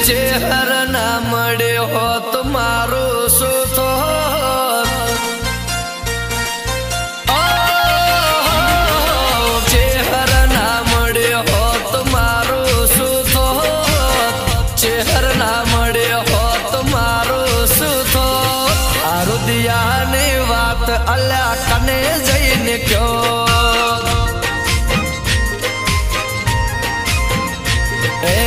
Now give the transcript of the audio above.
ચેહર ના મળ્યો હોત મારું શું થોત ચેહર ના મળ્યો હોત મારું શું થોત ચેહર ના મળ્યો હોત મારું શું થોત આ રુદિયાની વાત અલ્યા કને જઈને કયો એ